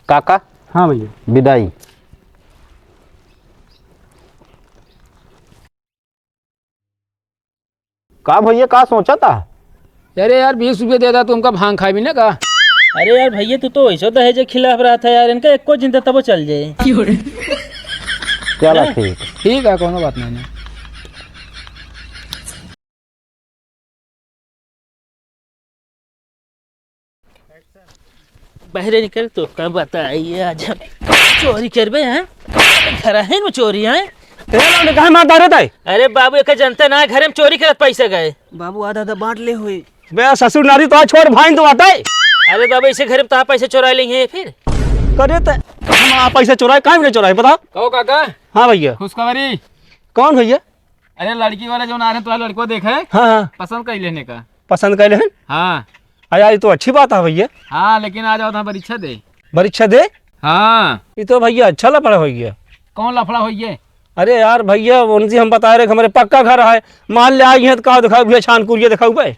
काका। हाँ भैया। विदाई। का भैया का सोचा था? अरे यार 20 रुपये देता तुमका भांग खाई भी ना का। अरे यार भैया तू तो वैसे दहेज के खिलाफ रहा था यार, इनका एक को चिंता तब चल जाए। चला ठीक। ठीक है कोनो बात नहीं ना। बहरे निकल तो कब बताइए आज हम चोरी करबे हैं घर है में चोरी है। कहा मारता रहता है? अरे बाबू एक जनता ना घर में चोरी करत पैसा गए बाबू आधा आधा बांट ले हुए। बे ससुर नारी तो छोड़ भाई तो आता है। अरे बाबू इसे घर में तो पैसे चुरा लेंगे फिर करे तो हम पैसा चुराए कहाँ नहीं चुराए बताओ। कहो काका। हाँ भैया। खुशखबरी। कौन भैया? अरे लड़की वाले जो आ रहे तो लड़को देखे हाँ हाँ पसंद कर लेने का। पसंद कर ले। हाँ यार ये तो अच्छी बात है भैया। हाँ लेकिन आ जाओ था परीक्षा दे। परीक्षा दे? हाँ ये तो भैया अच्छा लफड़ा भैया। कौन लफड़ा हो ये? अरे यार भैया उनसे हम बता रहे हमारे पक्का घर है, मान ले आई है तो कहा दिखाओ भैया छान कुरिया दिखाओ भाई।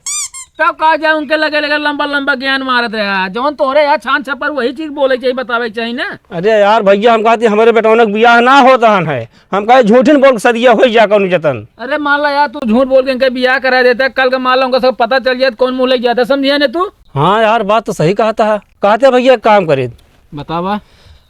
तब कहा जाए उनके लगे लगे लंबा लंबा ज्ञान मारत रहा जौन तोरे यार छान छपर वही चीज बोले चाहिए बतावे चाहिए ना। अरे यार भैया हम कहते हमारे बेटौनक बियाह ना होता है, हम कहे झूठे बोल सदिया हो जा कौन जतन। अरे मान ला यार तू झूठ बोल के इनका बियाह करा देता कल का मान ला उनका सब पता चल जाए कौन मुँह लग जाता समझिया ने तू। हाँ यार बात तो सही कहता है। कहते भैया एक काम करे बतावा।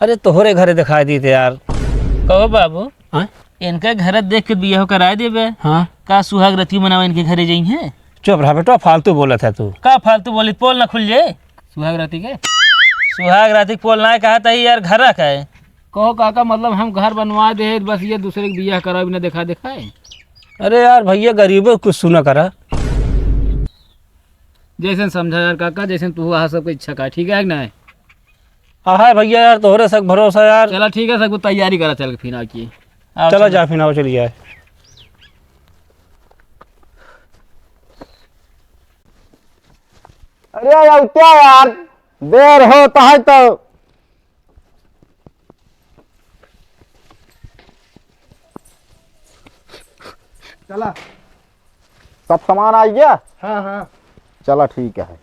अरे तोहरे घरे दिखाई दी थे यार। कहो बाबू हाँ इनका घर देख के बियाह कराए देबे। हाँ का सुहाग रति मनावा इनके घरे जाई है। चुप रहा बेटा फालतू बोला था तू। का फालतू बोली पोल ना खुल जाए। सुहाग राती के सुहाग राति पोल ना कहा था यार घर का है। कहो काका मतलब हम घर बनवा दे बस ये दूसरे के बियाह करा बिना देखा दिखाए। अरे यार भैया गरीबों कुछ सुना करा। जैसे समझा यार काका जैसे तू वहाँ सबकी इच्छा का ठीक है कि नहीं। हाँ भैया यार तोहरे सक भरोसा यार। चला ठीक है सब तैयारी करा चल के फिर आकी। चला जा फिर आओ चलिए। अरे यार क्या यार देर होता है तो। चला सब सामान आ गया? हाँ हाँ चला ठीक है।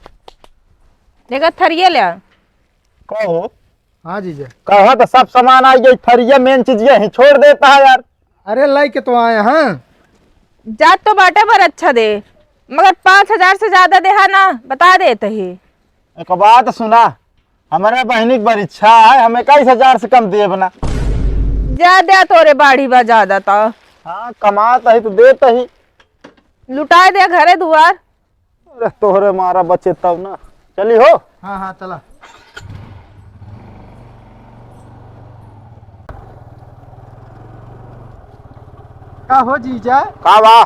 देखा थरिया ले आ। कहो। हाँ जीजा। कहो तो सब सामान आ गया, थरिया मेन चीज ये ही छोड़ देता है यार। अरे लाई के तो आए हाँ। जात तो बाटे पर अच्छा दे मगर 5,000 से ज्यादा देहा ना बता देते ही। एक बात सुना, हमारे बहनी की परीक्षा है, हमें 21,000 से कम दे बना। ज्यादा तोरे बाड़ी बा ज्यादा तो। हाँ कमाता ही तो देता ही। लुटा दे घरे दुआर। अरे तोहरे मारा बचे तब ना। चली हो। हाँ हाँ चला। का हो जीजा? का वाह।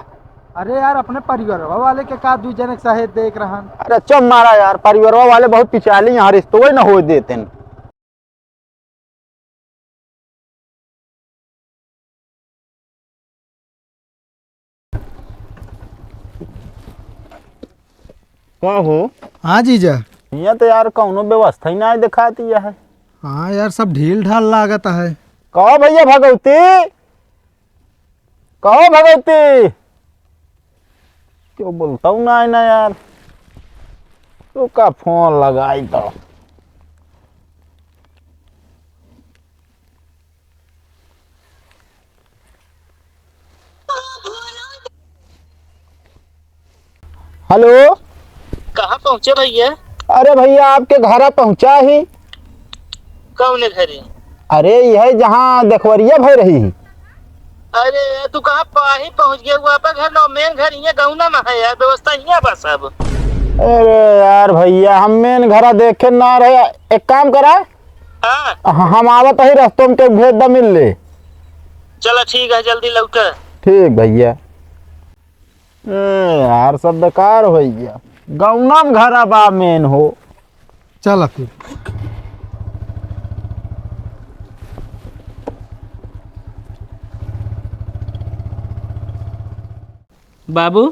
अरे यार अपने परिवार वाले के का दू जनक सहेत देख रहा। अरे चुप मारा यार, परिवार वाले बहुत पिछाली यहाँ रिश्तों न हो देते हैं। हो हाँ जीजा। यहाँ तो यार कौनो व्यवस्था ही ना दिखाती है। हाँ यार सब ढील ढाल लागत है। कहो भैया भगवती, कहो भगवती। क्यों बोलता हूँ ना ना यार, तो का फोन लगाई तो। हेलो कहाँ पहुँचे भैया? अरे भैया आपके घर पहुंचा ही। कौन घरे? अरे यह जहाँ देखवरिया भय रही। अरे तू कहाँ ही पहुँच गया? वहाँ पर घर ना मेन घर यहाँ गौना में है यार, व्यवस्था यहाँ बस अब। अरे यार भैया हम मेन घर देखे ना रहे, एक काम करा। हाँ हम आवत ही रस्तों में के भेज द मिल ले। चलो ठीक है जल्दी लौट। ठीक भैया। यार सब बेकार हो गया, गौना में घर बा मेन हो। चला फिर। बाबू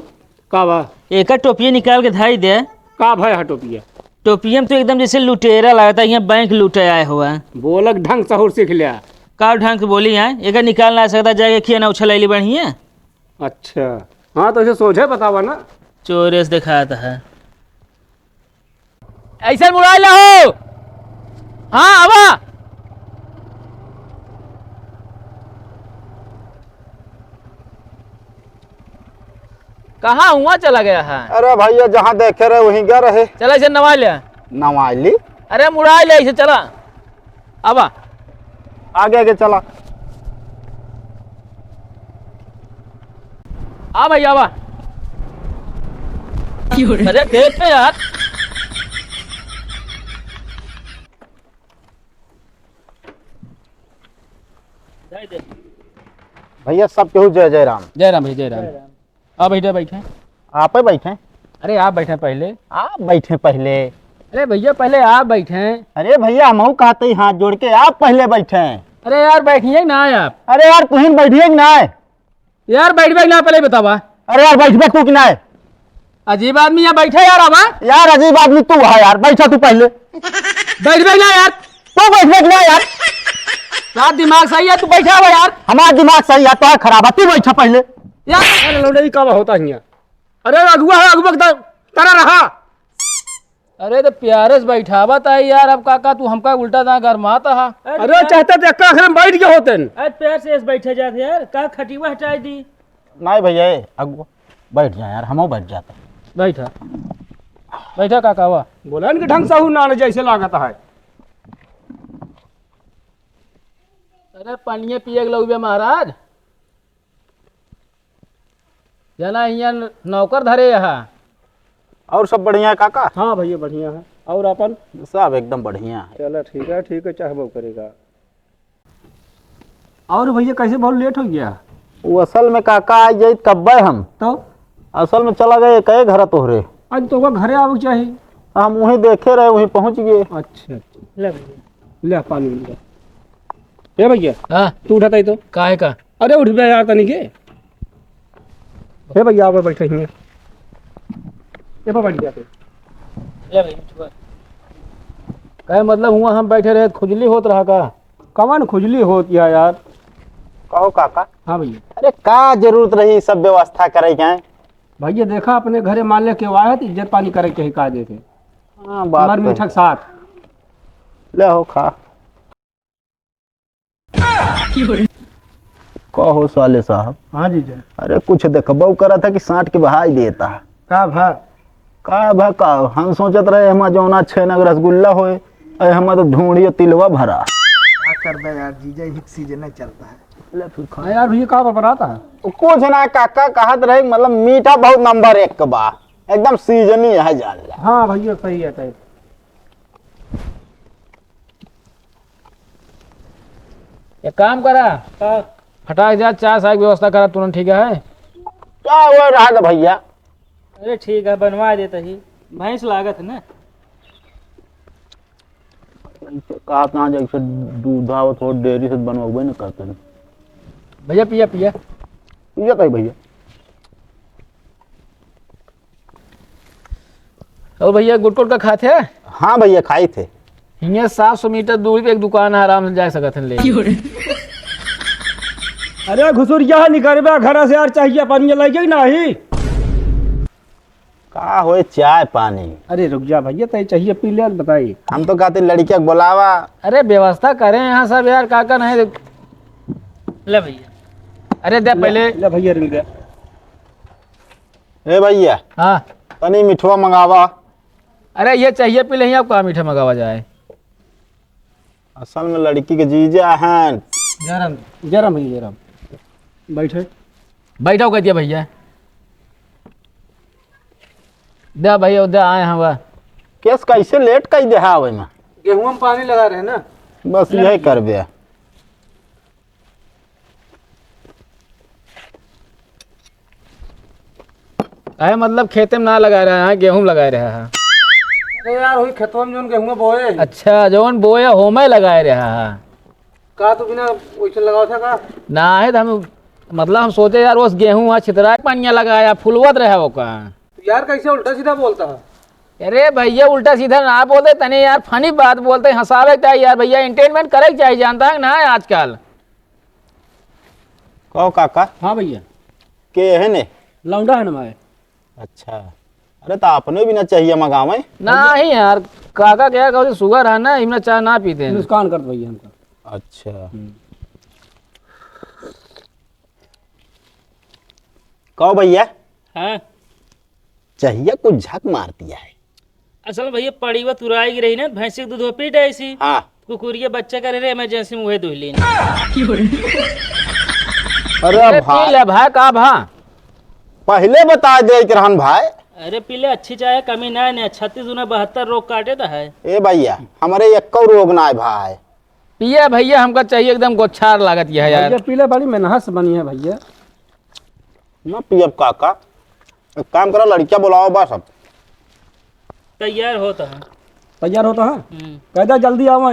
का बा? एक टोपिया निकाल के धाई दे। का भाई हटोपिया? टोपिया में तो एकदम जैसे लुटेरा लगता है, यहाँ बैंक लूटे आए हुआ। बोलक ढंग सहूर सीख लिया। का ढंग से बोली है, एक निकाल ना सकता जाके खिया ना उछल अली बढ़िया। अच्छा हाँ तो इसे सोचे बतावा ना। चोरे से दिखाता है। ऐसा मुड़ा ला हो। हाँ आवा। कहाँ हुआ चला गया है? अरे भैया जहाँ देखे रहे वहीं गए रहे। चला इसे नवा लिया। नवाइली अरे मुड़ा ले इसे, चला अब आगे आगे चला। आ भैया अब अरे देख यार भैया सब केहू जय जय राम। जय राम भाई, जय राम। आप बैठे बैठे। आप ही बैठे। अरे आप बैठे पहले। आप बैठे पहले। अरे भैया पहले आप बैठे। अरे भैया हम कहते ही हाथ जोड़ के आप पहले बैठे। अरे यार बैठिए ना आप। अरे यार तू ही बैठिए कि ना है? यार बैठबे ना पहले बतावा। अरे यार बैठबे तू कि ना है? अजीब आदमी यहाँ बैठे यार। अब यार अजीब आदमी तू है यार, बैठा तू पहले। बैठबे ना यार, तू बैठबे कि ना यार? यार दिमाग सही है, तू बैठा हुआ यार। हमारा दिमाग सही है तो खराब है, तू बैठा पहले। यार लौंडे का होता है यहाँ। अरे अगुआ है, अगुआ तारा रहा। अरे तो प्यारे से बैठा बता यार। अब काका तू हमका उल्टा ना गरमाता है। अरे चाहते थे का हम बैठ गए होते। आज पैर से बैठे जाते यार, का खटिवा हटाई दी। नहीं भैया अगुआ बैठ जा यार, हम बैठ जाते। बैठा बैठा काका वाह। बोला इनके ढंग से ना जैसे लागत है। अरे पानिये पिए लोग बे महाराज, जना यहाँ नौकर धरे यहाँ। और सब बढ़िया है काका? हाँ भैया बढ़िया है। और अपन सब एकदम बढ़िया है। चलो ठीक है चाहे करेगा। और भैया कैसे बहुत लेट हो गया? वो असल में काका आज जाई कब हम तो असल में चला गए कई घर तोहरे। आज तो घरे आवे चाहिए। हम वहीं देखे रहे वहीं पहुंच गए। अच्छा ले भैया, ले पानी मिल गया। ए भैया हाँ तू उठाता ही तो काहे का? अरे उठ गया यार तनी के। हे भैया आप बैठे हैं। ये पर बैठ जाते। कहे मतलब हुआ हम बैठे रहे खुजली होत रहा का? कवन खुजली होती है यार। कहो काका। हाँ भैया। अरे का जरूरत रही सब व्यवस्था करे के? भैया देखा अपने घरे मान ले के आया तो इज्जत पानी करे के ही का देते। हाँ बात मर मीठक साथ ले हो खा। कहो साले साहब। हाँ जी जी। अरे कुछ देखबो करा था कि 60 के बहाई देता है का भा का हम सोचत रहे हम जौना 6 नग रसगुल्ला होए अरे हम तो ढूंढियो तिलवा भरा। क्या कर दे यार, जीजा ही सीजन नहीं चलता है। ले फिर खा। हाँ यार भैया का बनाता है। कुछ ना काका कहत रहे मतलब मीठा बहुत नंबर 1 का बा, एकदम सीजनी है जान। हाँ भैया सही है सही। एक काम करा, फटाक जा चाय साय की व्यवस्था करा तुरंत, ठीक है? क्या हुआ रहा था भैया? अरे ठीक है बनवा देता ही, भैंस लागत है ना। कहा कहाँ जैसे दूध आवत हो डेयरी से बनवाबे न करते हैं। भैया पिया पिया। ये कही भैया। और भैया गुटकुट का खाते हैं? हाँ भैया खाई थे। हिंगे 700 मीटर दूरी पे एक दुकान है, आराम से जा सकते हैं ले। अरे घुसुरिया निकलबे घर से यार, चाहिए पानी लगे नहीं। का होए चाय पानी? अरे रुक जा भैया तय चाहिए पी ले बताइए। हम तो कहते लड़किया को बुलावा। अरे व्यवस्था करें यहाँ सब यार, काका नहीं। ले भैया। अरे दे पहले। ले भैया रिल गया। ए भैया हाँ तनी मिठवा मंगावा। अरे ये चाहिए पी ले, आप कहाँ मीठा मंगावा जाए। असल में लड़की के जीजा हैं। जरम जरम भैया जरम। बैठे बैठा कह दिया भैया। दे भैया दे आए हैं वह। केस कैसे लेट कई दे हावे में? गेहूं में पानी लगा रहे हैं ना। बस यही करबे। अरे मतलब खेते में ना लगा रहा है, गेहूं लगा रहा है। अरे यार वही खेतवा में जोन गेहूं बोए। अच्छा जौन बोया हो में लगा रहा है का तो बिना वैसे लगाओ था का? ना है तो हम मतलब हम सोचे यार उस गेहूं वहाँ छितरा पानिया लगाया फुलवत रहे वो का। यार कैसे उल्टा सीधा बोलता है? अरे भैया उल्टा सीधा ना बोलते तने यार, फनी बात बोलते हंसावे चाहिए यार भैया, एंटरटेनमेंट करे चाहिए, जानता है ना आजकल। कहो काका हाँ भैया के है ने? लौंडा है ना मैं। अच्छा अरे तो आपने भी ना चाहिए मंगावे। ना ही यार काका क्या कहो शुगर है ना, इमना चाय ना पीते हैं। नुकसान कर भैया हमका। अच्छा कहो भैया हाँ चाहिए कुछ झक मार दिया है। असल में भैया पड़ी हुआ तुराई की रही ना, भैंसी का दूध पीट ऐसी हाँ कुकुरिया बच्चा करे रे, इमरजेंसी में वही दूध ली। अरे भाई ले भाई का भा पहले बता दे रहन भाई। अरे पीले अच्छी चाय कमी ना है, 36 दूना 72 रोग काटे तो है। ए भैया हमारे एक रोग ना है भाई। पिया भैया हमका चाहिए एकदम गोच्छार लागत यह यार। भैया पीले बड़ी मेहनत बनी है भैया। ना पियब काका, एक काम करो लड़कियां बुलाओ बस अब। तैयार होता है। तैयार होता है, कहता जल्दी आओ।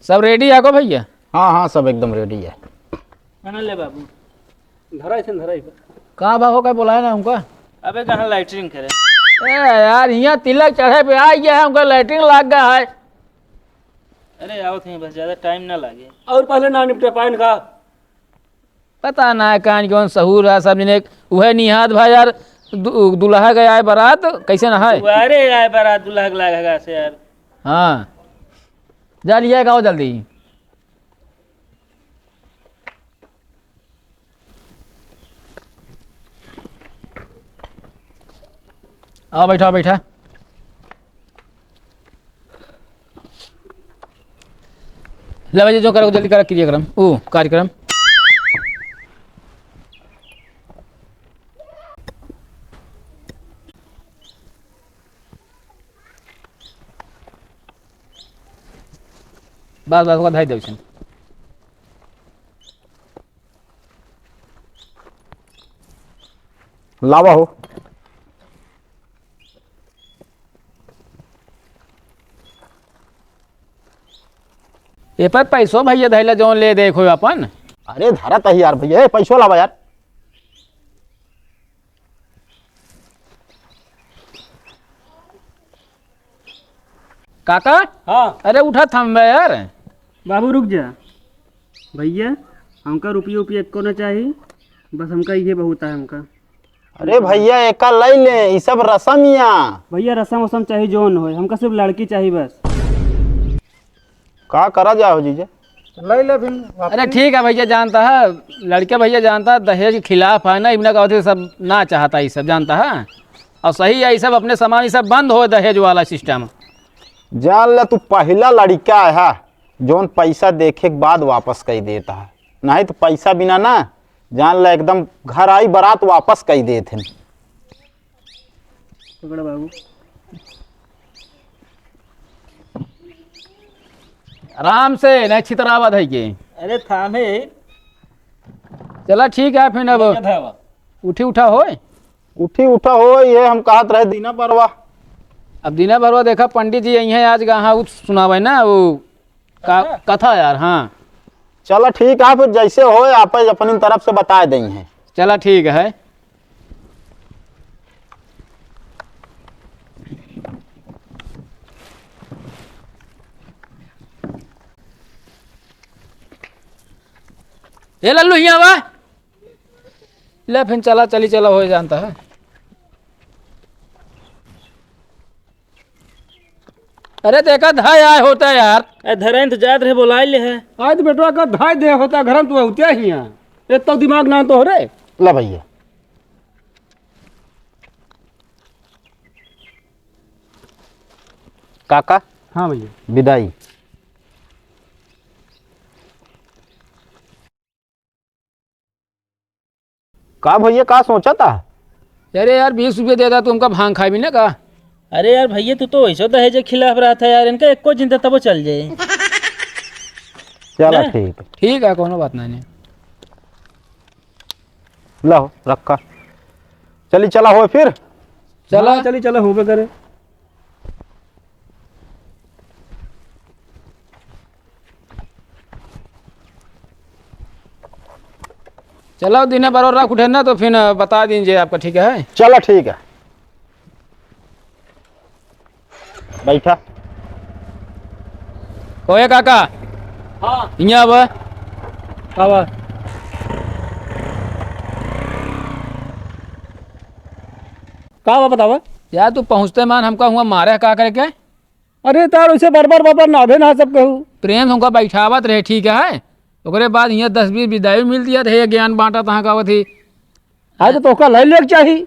सब रेडी है को भैया? हाँ हाँ सब एकदम रेडी है। खाना ले बाबू। धराई थे धराई। कहाँ भागो का बुलाया ना हमका? अबे कहाँ लाइटरिंग करे। ए यार यहाँ तिलक चढ़े पे आ गया है, हमका लाइटिंग लाग गया है। अरे आओ थे बस, ज्यादा टाइम ना लगे। और पहले ना निपटे पाइन का पता ना है कान कौन सहूर है सब जने। वह निहात भाई यार दुल्हा गया है बारात, कैसे ना है? अरे आए बारात दूल्हा के लागेगा से यार। हाँ जा लिया गाओ जल्दी। आओ बैठा बैठा। ले भाई जो करो जल्दी करो क्रियाक्रम ओ कार्यक्रम। बस बस धाई दे लावा हो। ये पर पैसो भैया धैला जो ले देखो अपन। अरे धारा तही यार भैया, पैसो लावा यार। काका हाँ अरे उठा थम यार। बाबू रुक जा भैया, हमका रुपये उपये एको ना चाहिए, बस हमका ये बहुत है हमका। अरे भैया एका लई ले, ये सब रसमिया। भैया रसम वसम चाहिए जो न हो, हमका सिर्फ लड़की चाहिए बस। का करा जाओ जीजे? ले ले फिर। अरे ठीक है भैया, जानता है लड़के भैया जानता है दहेज के खिलाफ है ना, इबना का सब ना चाहता ये सब जानता है। और सही है ये सब अपने सामान ये सब बंद हो दहेज वाला सिस्टम। जान ले तू पहला लड़का है जोन पैसा देखे के बाद वापस कर देता है, नहीं तो पैसा बिना ना जान ले एकदम घर आई बारात वापस कर देते। पकड़ा बाबू। आराम से नहीं छितरावत है के। अरे थामे चला ठीक है फिर अब उठी उठा हो। उठी उठा हो ये हम कहत रहे दीना परवा। अब दिना भरवा देखा पंडित जी यही है आज कहाँ सुनावे ना वो कथा यार। हाँ चलो ठीक है फिर जैसे हो आप अपनी तरफ से बता देंगे। चला ठीक है। ये लल्लू यहाँ वा ले फिर चला चली चला हो जानता है। अरे देखा धाय आए होता है यार। अरे धरे इंतजार रहे बोला ले है। आज बेटवा का धाई दे होता घर में तो होते ही हैं। ये तो दिमाग ना तो हो रे। ला भैया काका। हाँ भैया विदाई। का भैया का सोचा था? अरे यार 20 रुपये देता तो हमका भांग खाई भी ना का। अरे यार भैया तू तो वैसे दहेज के खिलाफ रहा था यार, इनका एको चिंता तब चल जाए। चलो ठीक है। ठीक है कोनो बात नहीं। लो रखा चली चला हो फिर। चला चली चला होबे करे। चलो दिन बरोर रख उठे ना तो फिर बता दीजिए आपका। ठीक है चलो ठीक है बैठा। कोए काका हाँ यहाँ अब कावा कावा बतावा। यार तू पहुँचते मान हमका हुआ मारे का करे के। अरे तार उसे बार नाभे ना सब कहूँ। प्रेम हमका बैठावत रहे ठीक है। ओकरे बाद यहाँ 10-20 विदाई मिल दिया रहे, ज्ञान बांटा तहाँ का थी। आज तो का ले लेके चाहिए।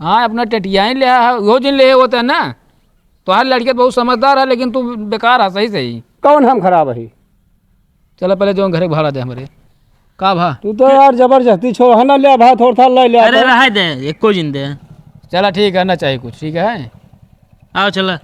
हाँ अपना टेटियाई ले आया वो जिन ले होता है ना। तो हर लड़के बहुत समझदार है लेकिन तू बेकार है। सही सही कौन हम खराब है? चलो पहले जो घर भाड़ा दे हमारे का भा। तू तो यार जबरदस्ती छोड़ है ना, ले भात थोड़ा था ले ले। अरे रहा दे एको जिंदे। चला ठीक है ना चाहिए कुछ ठीक है। आओ चला।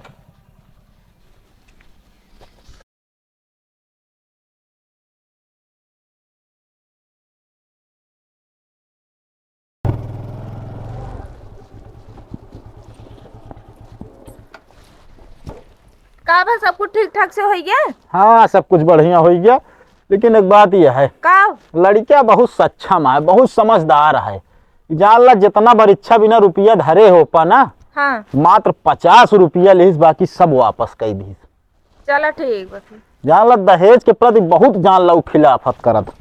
का बा सब कुछ ठीक ठाक से हो गया? हाँ सब कुछ बढ़िया हो गया, लेकिन एक बात यह है का लड़किया बहुत सक्षम है, बहुत समझदार है। जान ला जितना परीक्षा बिना रुपया धरे हो पा ना, हाँ मात्र 50 रुपया ले बाकी सब वापस कर दी। चलो ठीक बस। जान ला दहेज के प्रति बहुत जान ला खिलाफत करत।